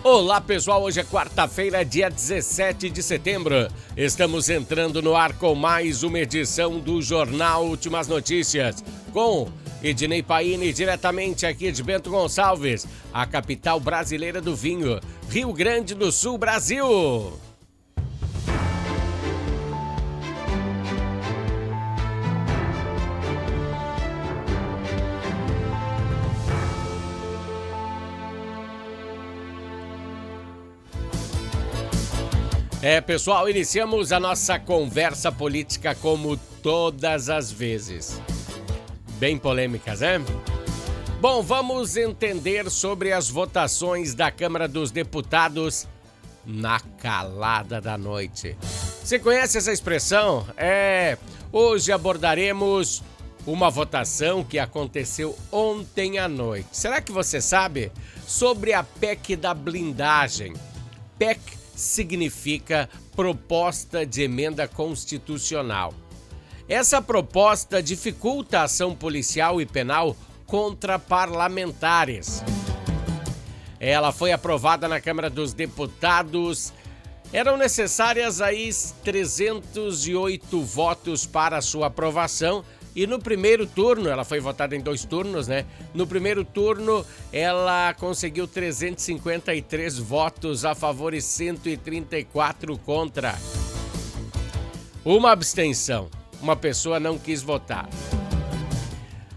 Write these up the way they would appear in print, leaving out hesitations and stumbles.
Olá pessoal, hoje é quarta-feira, dia 17 de setembro. Estamos entrando no ar com mais uma edição do Jornal Últimas Notícias, com Ednei Paine, diretamente aqui de Bento Gonçalves, a capital brasileira do vinho, Rio Grande do Sul, Brasil. Pessoal, iniciamos a nossa conversa política como todas as vezes. Bem polêmicas, né? Bom, vamos entender sobre as votações da Câmara dos Deputados na calada da noite. Você conhece essa expressão? Hoje abordaremos uma votação que aconteceu ontem à noite. Será que você sabe sobre a PEC da blindagem? PEC significa Proposta de Emenda Constitucional. Essa proposta dificulta a ação policial e penal contra parlamentares. Ela foi aprovada na Câmara dos Deputados. Eram necessárias aí 308 votos para a sua aprovação. E no primeiro turno, ela foi votada em 2 turnos, né? No primeiro turno, ela conseguiu 353 votos a favor e 134 contra. Uma abstenção. Uma pessoa não quis votar.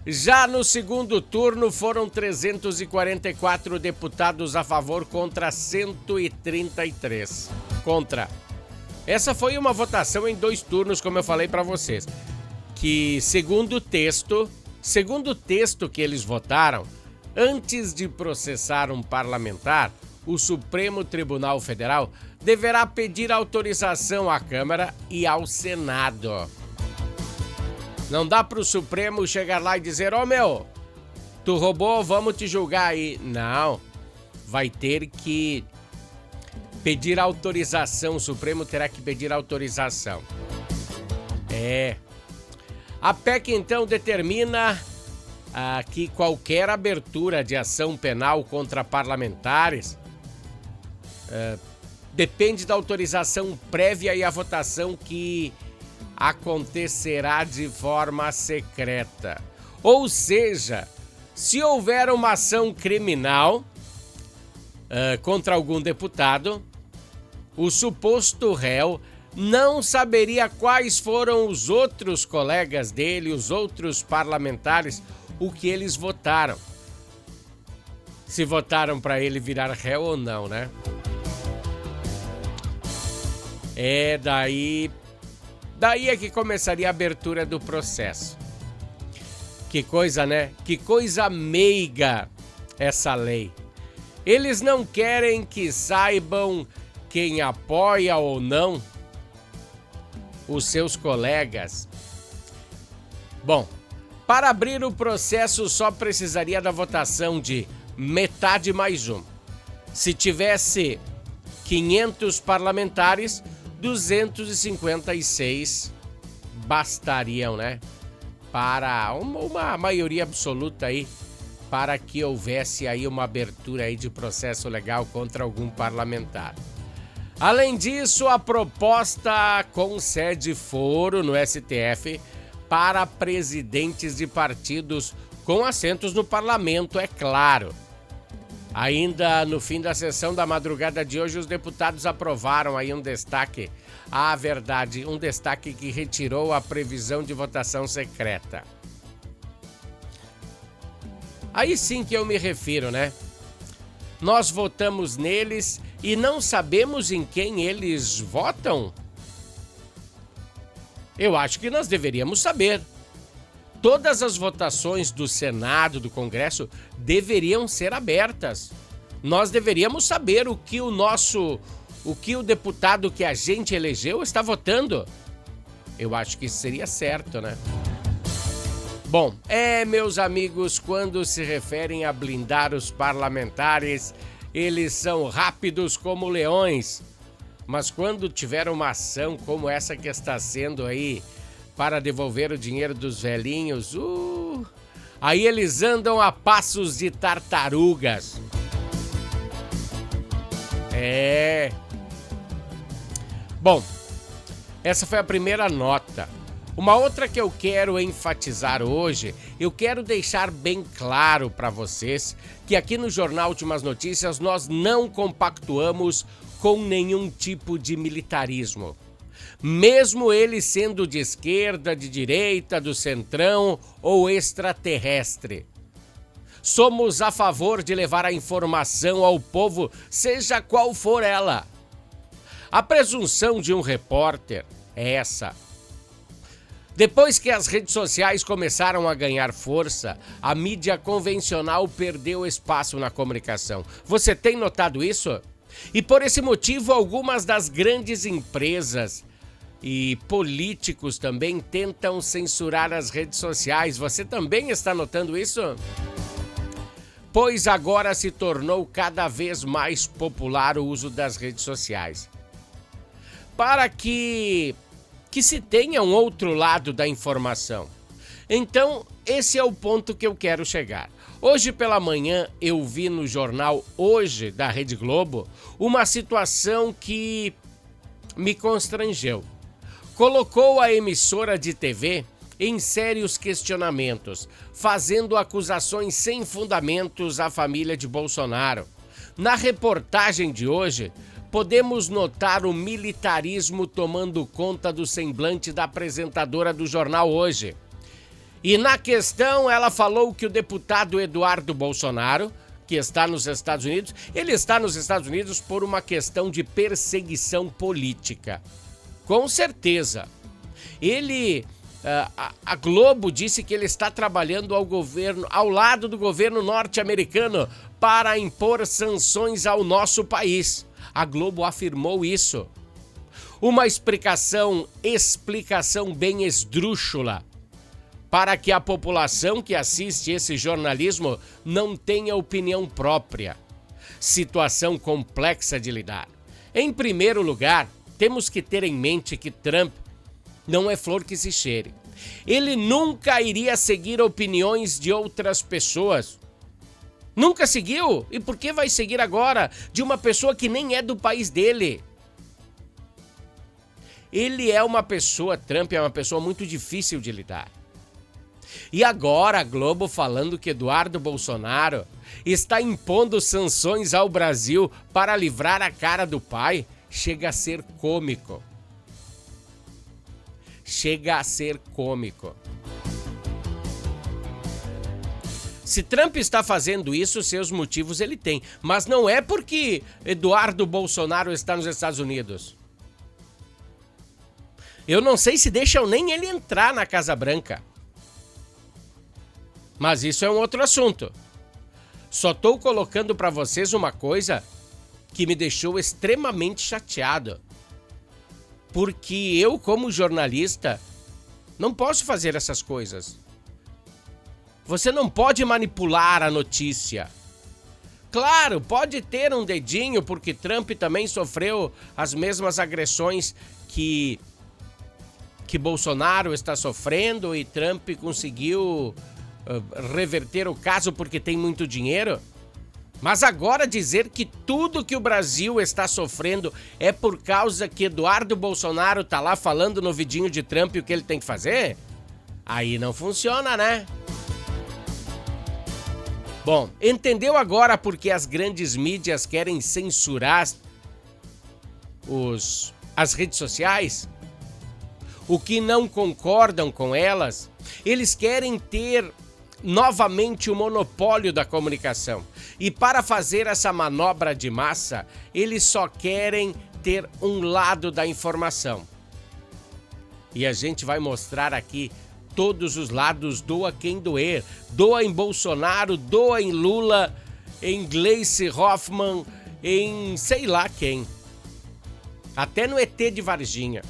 Já no segundo turno, foram 344 deputados a favor contra 133 contra. Essa foi uma votação em 2 turnos, como eu falei para vocês. Que segundo o texto que eles votaram, antes de processar um parlamentar, o Supremo Tribunal Federal deverá pedir autorização à Câmara e ao Senado. Não dá para o Supremo chegar lá e dizer, tu roubou, vamos te julgar aí. Não, vai ter que pedir autorização, o Supremo terá que pedir autorização. A PEC, então, determina que qualquer abertura de ação penal contra parlamentares depende da autorização prévia e a votação que acontecerá de forma secreta. Ou seja, se houver uma ação criminal contra algum deputado, o suposto réu não saberia quais foram os outros colegas dele, os outros parlamentares, o que eles votaram. Se votaram para ele virar réu ou não, né? Daí é que começaria a abertura do processo. Que coisa, né? Que coisa meiga essa lei. Eles não querem que saibam quem apoia ou não os seus colegas. Bom, para abrir o processo só precisaria da votação de metade mais um. Se tivesse 500 parlamentares, 256 bastariam, né? Para uma maioria absoluta aí, para que houvesse aí uma abertura aí de processo legal contra algum parlamentar. Além disso, a proposta concede foro no STF para presidentes de partidos com assentos no parlamento, é claro. Ainda no fim da sessão da madrugada de hoje, os deputados aprovaram aí um destaque que retirou a previsão de votação secreta. Aí sim que eu me refiro, né? Nós votamos neles e não sabemos em quem eles votam? Eu acho que nós deveríamos saber. Todas as votações do Senado, do Congresso, deveriam ser abertas. Nós deveríamos saber o que o deputado que a gente elegeu está votando. Eu acho que isso seria certo, né? Bom, meus amigos, quando se referem a blindar os parlamentares, eles são rápidos como leões. Mas quando tiver uma ação como essa que está sendo aí para devolver o dinheiro dos velhinhos, aí eles andam a passos de tartarugas. É. Bom, essa foi a primeira nota. Uma outra que eu quero enfatizar hoje, eu quero deixar bem claro para vocês que aqui no Jornal Últimas Notícias nós não compactuamos com nenhum tipo de militarismo. Mesmo ele sendo de esquerda, de direita, do centrão ou extraterrestre. Somos a favor de levar a informação ao povo, seja qual for ela. A presunção de um repórter é essa. Depois que as redes sociais começaram a ganhar força, a mídia convencional perdeu espaço na comunicação. Você tem notado isso? E por esse motivo, algumas das grandes empresas e políticos também tentam censurar as redes sociais. Você também está notando isso? Pois agora se tornou cada vez mais popular o uso das redes sociais. Para que se tenha um outro lado da informação. Então, esse é o ponto que eu quero chegar. Hoje pela manhã eu vi no jornal Hoje, da Rede Globo, uma situação que me constrangeu. Colocou a emissora de TV em sérios questionamentos, fazendo acusações sem fundamentos à família de Bolsonaro. Na reportagem de hoje, podemos notar o militarismo tomando conta do semblante da apresentadora do jornal Hoje. E na questão, ela falou que o deputado Eduardo Bolsonaro, que está nos Estados Unidos, ele está nos Estados Unidos por uma questão de perseguição política. Com certeza. A Globo disse que ele está trabalhando ao lado do governo norte-americano para impor sanções ao nosso país. A Globo afirmou isso. Uma explicação bem esdrúxula para que a população que assiste esse jornalismo não tenha opinião própria. Situação complexa de lidar. Em primeiro lugar, temos que ter em mente que Trump não é flor que se cheire. Ele nunca iria seguir opiniões de outras pessoas. Nunca seguiu? E por que vai seguir agora de uma pessoa que nem é do país dele? Trump é uma pessoa muito difícil de lidar. E agora a Globo falando que Eduardo Bolsonaro está impondo sanções ao Brasil para livrar a cara do pai, chega a ser cômico. Chega a ser cômico. Se Trump está fazendo isso, seus motivos ele tem. Mas não é porque Eduardo Bolsonaro está nos Estados Unidos. Eu não sei se deixam nem ele entrar na Casa Branca. Mas isso é um outro assunto. Só estou colocando para vocês uma coisa que me deixou extremamente chateado. Porque eu, como jornalista, não posso fazer essas coisas. Você não pode manipular a notícia. Claro, pode ter um dedinho, porque Trump também sofreu as mesmas agressões que Bolsonaro está sofrendo e Trump conseguiu reverter o caso porque tem muito dinheiro. Mas agora dizer que tudo que o Brasil está sofrendo é por causa que Eduardo Bolsonaro está lá falando no vidinho de Trump o que ele tem que fazer? Aí não funciona, né? Bom, entendeu agora por que as grandes mídias querem censurar as redes sociais? O que não concordam com elas? Eles querem ter novamente o monopólio da comunicação. E para fazer essa manobra de massa, eles só querem ter um lado da informação. E a gente vai mostrar aqui todos os lados, doa quem doer. Doa em Bolsonaro, doa em Lula, em Gleisi Hoffmann, em sei lá quem. Até no ET de Varginha.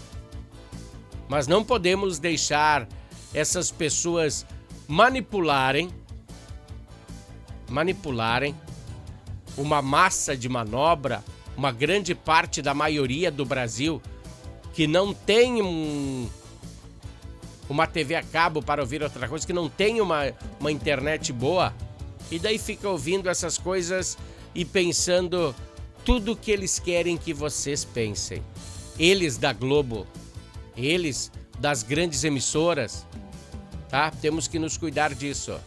Mas não podemos deixar essas pessoas manipularem uma massa de manobra, uma grande parte da maioria do Brasil que não tem uma TV a cabo para ouvir outra coisa, que não tem uma internet boa, e daí fica ouvindo essas coisas e pensando tudo que eles querem que vocês pensem. Eles da Globo, eles das grandes emissoras, tá? Temos que nos cuidar disso.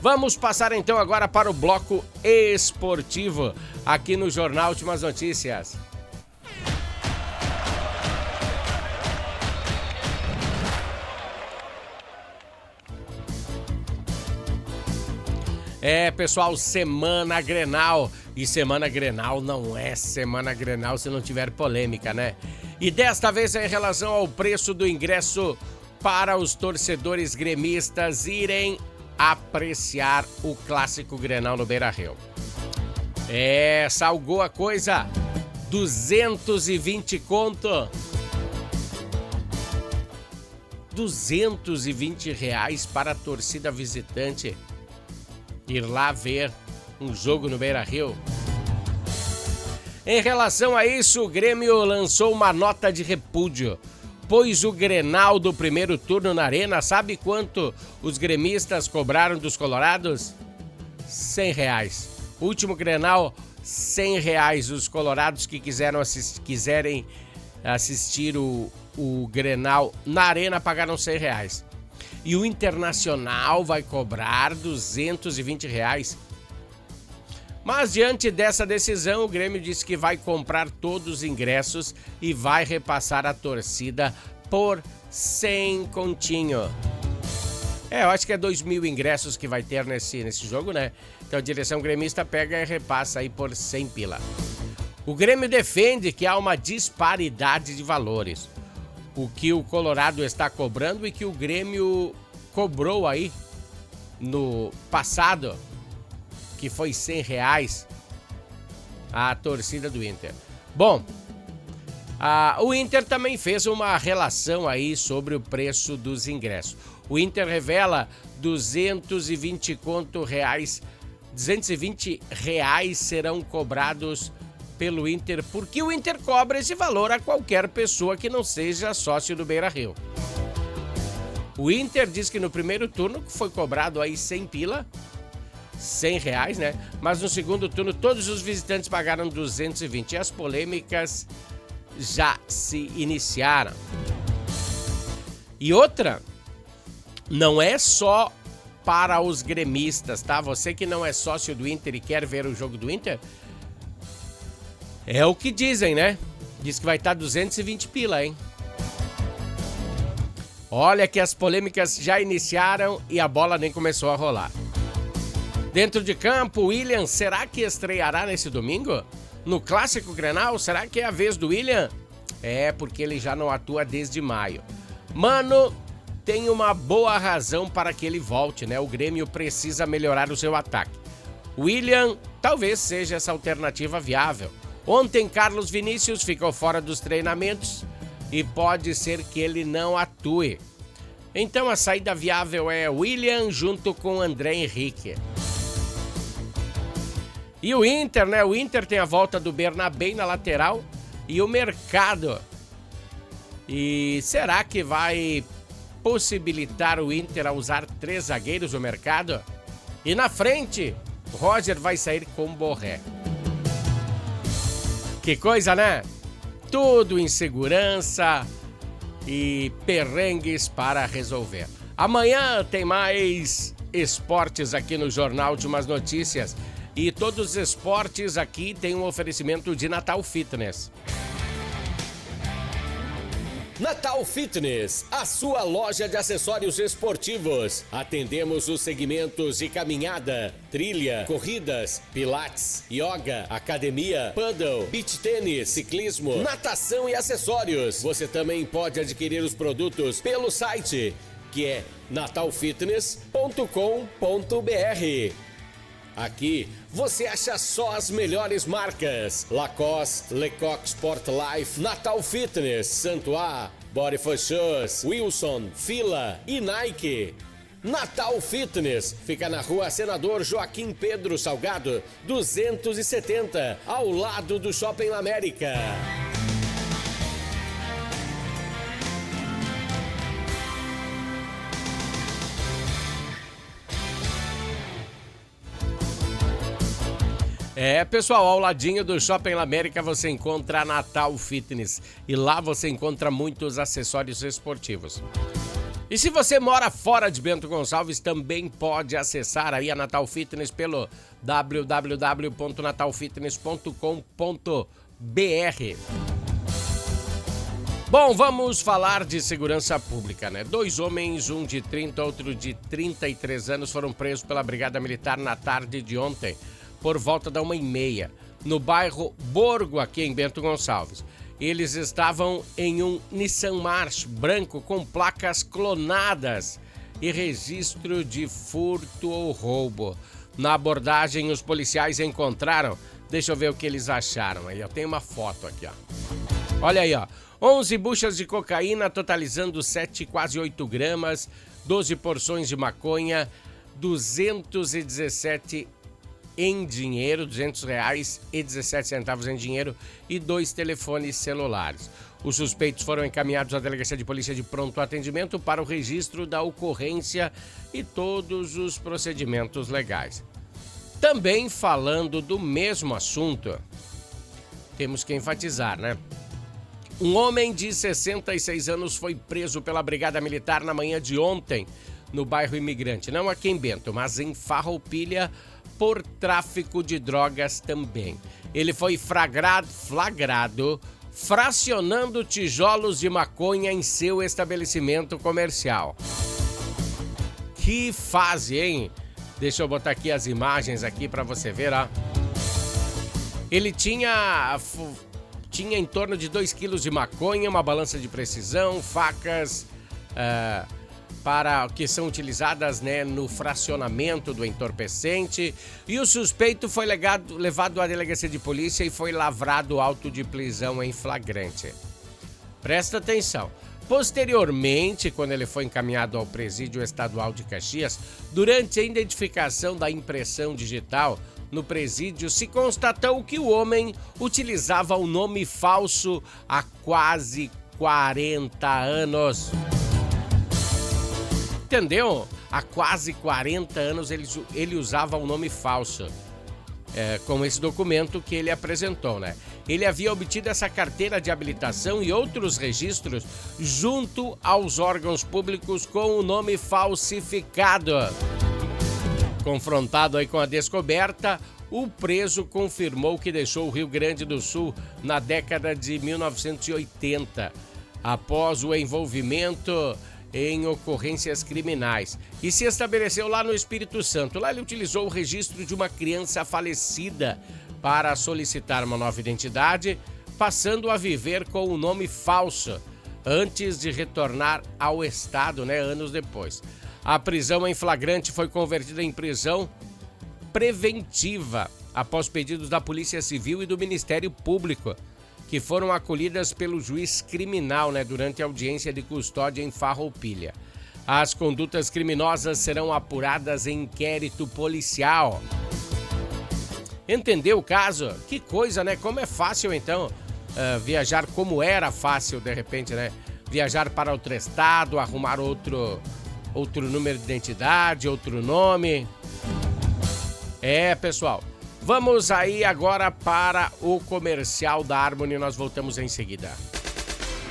Vamos passar então agora para o bloco esportivo, aqui no Jornal Últimas Notícias. Pessoal, Semana Grenal. E Semana Grenal não é Semana Grenal se não tiver polêmica, né? E desta vez é em relação ao preço do ingresso para os torcedores gremistas irem apreciar o Clássico Grenal no Beira-Rio. Salgou a coisa. 220 conto. 220 reais para a torcida visitante ir lá ver um jogo no Beira-Rio. Em relação a isso, o Grêmio lançou uma nota de repúdio, pois o Grenal do primeiro turno na Arena, sabe quanto os gremistas cobraram dos colorados? R$100. Último Grenal, R$100. Os colorados que quiserem assistir o Grenal na Arena pagaram R$100. E o Internacional vai cobrar R$220. Mas diante dessa decisão, o Grêmio disse que vai comprar todos os ingressos e vai repassar a torcida por 100 continho. Eu acho que é 2.000 ingressos que vai ter nesse jogo, né? Então a direção gremista pega e repassa aí por 100 pila. O Grêmio defende que há uma disparidade de valores. O que o Colorado está cobrando e que o Grêmio cobrou aí no passado, que foi R$100 a torcida do Inter. Bom, o Inter também fez uma relação aí sobre o preço dos ingressos. O Inter revela 220 reais serão cobrados pelo Inter, porque o Inter cobra esse valor a qualquer pessoa que não seja sócio do Beira-Rio. O Inter diz que no primeiro turno foi cobrado aí 100 pila, R$100, né? Mas no segundo turno todos os visitantes pagaram 220 e as polêmicas já se iniciaram. E outra, não é só para os gremistas, tá? Você que não é sócio do Inter e quer ver o jogo do Inter, é o que dizem, né? Diz que vai estar 220 pila, hein? Olha que as polêmicas já iniciaram e a bola nem começou a rolar. Dentro de campo, o William, será que estreará nesse domingo? No Clássico Grenal, será que é a vez do William? Porque ele já não atua desde maio. Mano, tem uma boa razão para que ele volte, né? O Grêmio precisa melhorar o seu ataque. William talvez seja essa alternativa viável. Ontem, Carlos Vinícius ficou fora dos treinamentos e pode ser que ele não atue. Então a saída viável é William junto com André Henrique. E o Inter, né? O Inter tem a volta do Bernabé na lateral e o Mercado. E será que vai possibilitar o Inter a usar 3 zagueiros no Mercado? E na frente, Roger vai sair com Borré. Que coisa, né? Tudo em segurança e perrengues para resolver. Amanhã tem mais esportes aqui no Jornal de Umas Notícias. E todos os esportes aqui têm um oferecimento de Natal Fitness. Natal Fitness, a sua loja de acessórios esportivos. Atendemos os segmentos de caminhada, trilha, corridas, pilates, yoga, academia, paddle, beach tênis, ciclismo, natação e acessórios. Você também pode adquirir os produtos pelo site, que é natalfitness.com.br. Aqui você acha só as melhores marcas: Lacoste, Lecoq Sport Life, Natal Fitness, Santois, Body for Shoes, Wilson, Fila e Nike. Natal Fitness fica na Rua Senador Joaquim Pedro Salgado, 270, ao lado do Shopping América. Pessoal, ao ladinho do Shopping La América você encontra a Natal Fitness e lá você encontra muitos acessórios esportivos. E se você mora fora de Bento Gonçalves, também pode acessar aí a Natal Fitness pelo www.natalfitness.com.br. Bom, vamos falar de segurança pública, né? 2 homens, um de 30, outro de 33 anos, foram presos pela Brigada Militar na tarde de ontem, por volta da 1h30, no bairro Borgo, aqui em Bento Gonçalves. Eles estavam em um Nissan March branco com placas clonadas e registro de furto ou roubo. Na abordagem, os policiais encontraram, deixa eu ver o que eles acharam aí, ó, tem uma foto aqui, ó. Olha aí, ó, 11 buchas de cocaína, totalizando 7, quase 8 gramas, 12 porções de maconha, 217 em dinheiro, R$200,17 em dinheiro e 2 telefones celulares. Os suspeitos foram encaminhados à Delegacia de Polícia de Pronto Atendimento para o registro da ocorrência e todos os procedimentos legais. Também falando do mesmo assunto, temos que enfatizar, né? Um homem de 66 anos foi preso pela Brigada Militar na manhã de ontem, no bairro Imigrante, não aqui em Bento, mas em Farroupilha, por tráfico de drogas também. Ele foi flagrado fracionando tijolos de maconha em seu estabelecimento comercial. Que fase, hein? Deixa eu botar aqui as imagens aqui para você ver, ó. Ele tinha em torno de 2 quilos de maconha, uma balança de precisão, facas para que são utilizadas, né, no fracionamento do entorpecente, e o suspeito foi levado à delegacia de polícia e foi lavrado auto de prisão em flagrante. Presta atenção. Posteriormente, quando ele foi encaminhado ao presídio estadual de Caxias, durante a identificação da impressão digital no presídio, se constatou que o homem utilizava o nome falso há quase 40 anos. Entendeu? Há quase 40 anos ele usava o nome falso, com esse documento que ele apresentou, né? Ele havia obtido essa carteira de habilitação e outros registros junto aos órgãos públicos com o nome falsificado. Confrontado aí com a descoberta, o preso confirmou que deixou o Rio Grande do Sul na década de 1980, após o envolvimento em ocorrências criminais, e se estabeleceu lá no Espírito Santo. Lá ele utilizou o registro de uma criança falecida para solicitar uma nova identidade, passando a viver com o nome falso, antes de retornar ao estado, né, anos depois. A prisão em flagrante foi convertida em prisão preventiva, após pedidos da Polícia Civil e do Ministério Público, que foram acolhidas pelo juiz criminal, né, durante a audiência de custódia em Farroupilha. As condutas criminosas serão apuradas em inquérito policial. Entendeu o caso? Que coisa, né? Como é fácil, então, viajar, como era fácil, de repente, né? Viajar para outro estado, arrumar outro número de identidade, outro nome. Pessoal. Vamos aí agora para o comercial da Harmony, nós voltamos em seguida.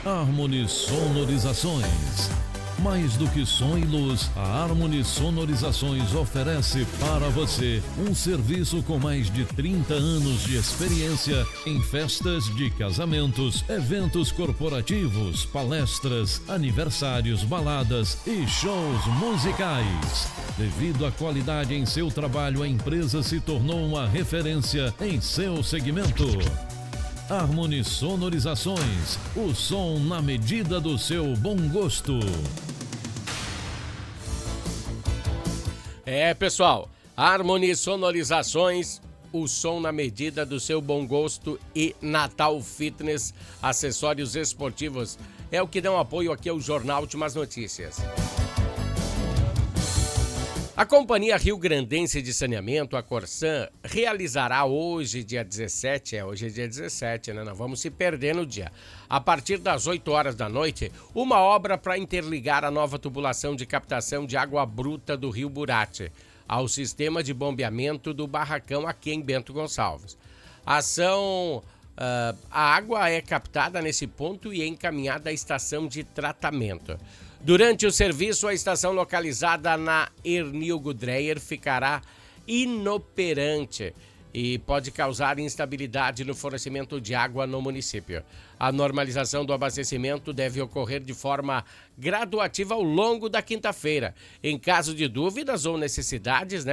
Harmony Sonorizações. Mais do que som e luz, a Harmony Sonorizações oferece para você um serviço com mais de 30 anos de experiência em festas de casamentos, eventos corporativos, palestras, aniversários, baladas e shows musicais. Devido à qualidade em seu trabalho, a empresa se tornou uma referência em seu segmento. Harmony Sonorizações, o som na medida do seu bom gosto. Pessoal, Harmony Sonorizações, o som na medida do seu bom gosto, e Natal Fitness, acessórios esportivos, é o que dão apoio aqui ao Jornal Últimas Notícias. A Companhia Rio Grandense de Saneamento, a Corsan, realizará hoje, dia 17, hoje é dia 17, né? Não vamos se perder no dia. A partir das 8 horas da noite, uma obra para interligar a nova tubulação de captação de água bruta do Rio Burate. ao sistema de bombeamento do barracão aqui em Bento Gonçalves. A ação, a água é captada nesse ponto e é encaminhada à estação de tratamento. Durante o serviço, a estação localizada na Hernilgo Dreyer ficará inoperante e pode causar instabilidade no fornecimento de água no município. A normalização do abastecimento deve ocorrer de forma graduativa ao longo da quinta-feira. Em caso de dúvidas ou necessidades,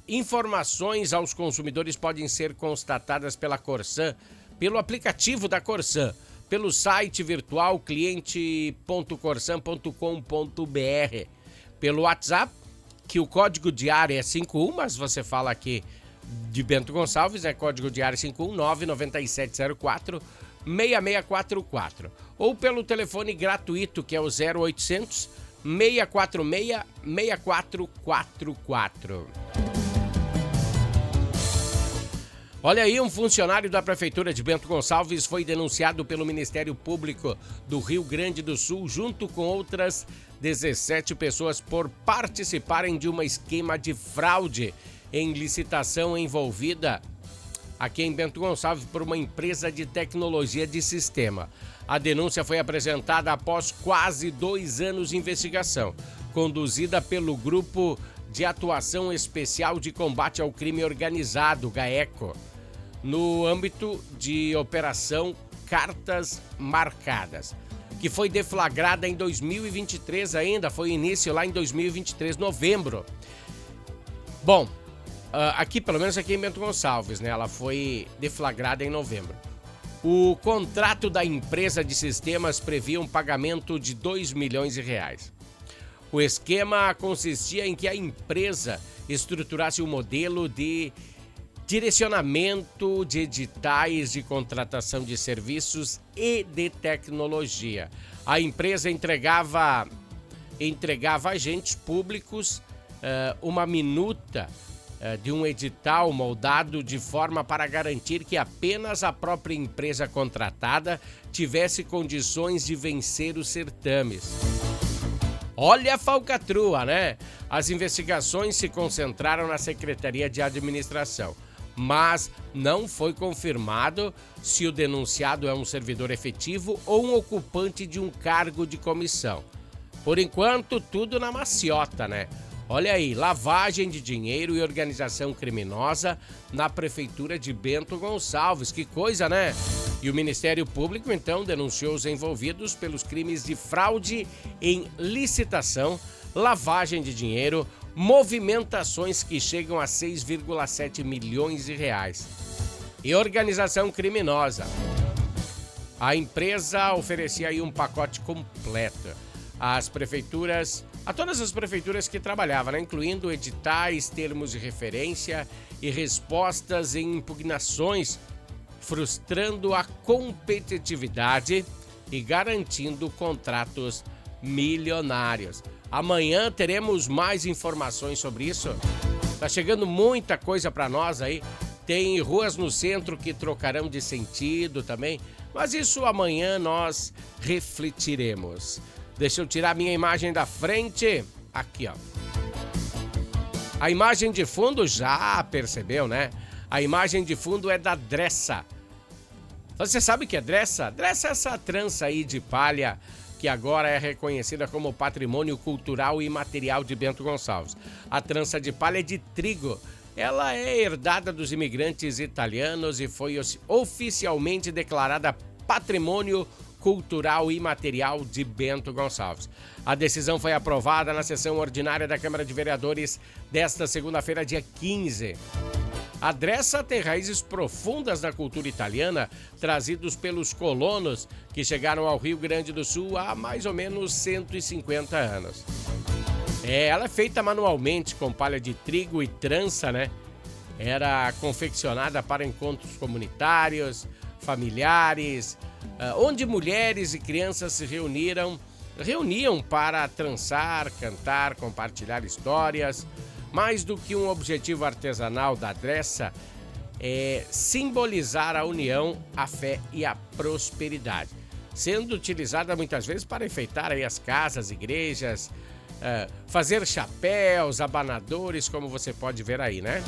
informações aos consumidores podem ser constatadas pela Corsan, pelo aplicativo da Corsan, pelo site virtual cliente.corsan.com.br, pelo WhatsApp, que o código de área é 51, mas você fala aqui de Bento Gonçalves, é código de área 519-9704-6644. Ou pelo telefone gratuito, que é o 0800 646 6444. Olha aí, um funcionário da Prefeitura de Bento Gonçalves foi denunciado pelo Ministério Público do Rio Grande do Sul, junto com outras 17 pessoas, por participarem de um esquema de fraude em licitação envolvida aqui em Bento Gonçalves por uma empresa de tecnologia de sistema. A denúncia foi apresentada após quase 2 anos de investigação, conduzida pelo Grupo de Atuação Especial de Combate ao Crime Organizado, GAECO, no âmbito de Operação Cartas Marcadas, que foi deflagrada em 2023 ainda, foi início lá em 2023, novembro. Bom, aqui, pelo menos aqui em Bento Gonçalves, né? Ela foi deflagrada em novembro. O contrato da empresa de sistemas previa um pagamento de R$2 milhões. O esquema consistia em que a empresa estruturasse um modelo de direcionamento de editais de contratação de serviços e de tecnologia. A empresa entregava a agentes públicos uma minuta de um edital moldado de forma para garantir que apenas a própria empresa contratada tivesse condições de vencer os certames. Olha a falcatrua, né? As investigações se concentraram na Secretaria de Administração, mas não foi confirmado se o denunciado é um servidor efetivo ou um ocupante de um cargo de comissão. Por enquanto, tudo na maciota, né? Olha aí, lavagem de dinheiro e organização criminosa na Prefeitura de Bento Gonçalves. Que coisa, né? E o Ministério Público, então, denunciou os envolvidos pelos crimes de fraude em licitação, lavagem de dinheiro, movimentações que chegam a R$6,7 milhões e organização criminosa. A empresa oferecia aí um pacote completo às prefeituras, a todas as prefeituras que trabalhavam, né? Incluindo editais, termos de referência e respostas em impugnações, frustrando a competitividade e garantindo contratos milionários. Amanhã teremos mais informações sobre isso. Tá chegando muita coisa para nós aí. Tem ruas no centro que trocarão de sentido também, mas isso amanhã nós refletiremos. Deixa eu tirar minha imagem da frente. Aqui, ó. A imagem de fundo já percebeu, né? A imagem de fundo é da Dressa. Você sabe o que é Dressa? Dressa é essa trança aí de palha que agora é reconhecida como Patrimônio Cultural e Imaterial de Bento Gonçalves. A trança de palha é de trigo. Ela é herdada dos imigrantes italianos e foi oficialmente declarada Patrimônio Cultural e Imaterial de Bento Gonçalves. A decisão foi aprovada na sessão ordinária da Câmara de Vereadores desta segunda-feira, dia 15. A Dressa tem raízes profundas na cultura italiana, trazidos pelos colonos que chegaram ao Rio Grande do Sul há mais ou menos 150 anos. Ela é feita manualmente com palha de trigo e trança, né? Era confeccionada para encontros comunitários, familiares, onde mulheres e crianças se reuniam para trançar, cantar, compartilhar histórias. Mais do que um objetivo artesanal da Dressa, é simbolizar a união, a fé e a prosperidade, sendo utilizada muitas vezes para enfeitar aí as casas, igrejas, fazer chapéus, abanadores, como você pode ver aí, né?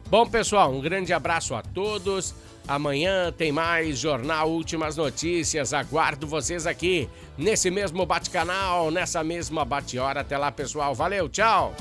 Bom, pessoal, um grande abraço a todos. Amanhã tem mais Jornal Últimas Notícias. Aguardo vocês aqui nesse mesmo bate-canal, nessa mesma bate-hora. Até lá, pessoal. Valeu, tchau!